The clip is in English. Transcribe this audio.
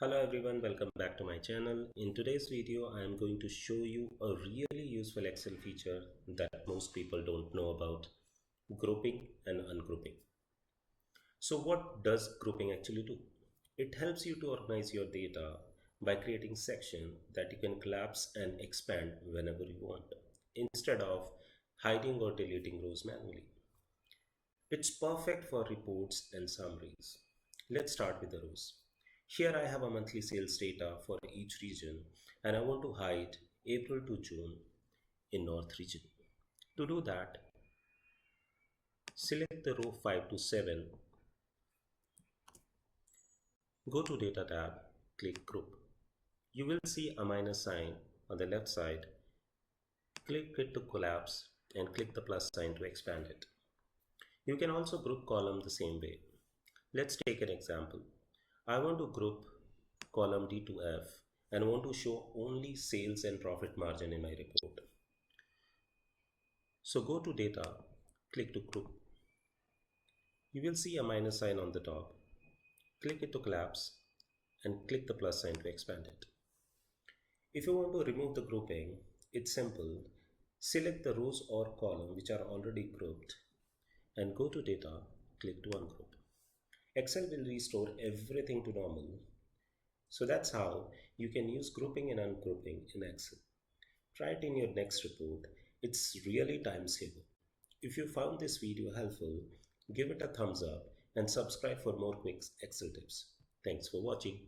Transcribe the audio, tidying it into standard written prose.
Hello everyone, welcome back to my channel. In today's video, I am going to show you a really useful Excel feature that most people don't know about: grouping and ungrouping. So what does grouping actually do? It helps you to organize your data by creating sections that you can collapse and expand whenever you want, instead of hiding or deleting rows manually. It's perfect for reports and summaries. Let's start with the rows. Here I have a monthly sales data for each region and I want to hide April to June in North region. To do that, select the row 5 to 7, go to Data tab, click Group. You will see a minus sign on the left side. Click it to collapse and click the plus sign to expand it. You can also group column the same way. Let's take an example. I want to group column D to F and want to show only sales and profit margin in my report. So go to data, click to group. You will see a minus sign on the top. Click it to collapse and click the plus sign to expand it. If you want to remove the grouping, it's simple. Select the rows or column which are already grouped and go to data, click to ungroup. Excel will restore everything to normal. So that's how you can use grouping and ungrouping in Excel. Try it in your next report. It's really time saver. If you found this video helpful, give it a thumbs up and subscribe for more quick Excel tips. Thanks for watching.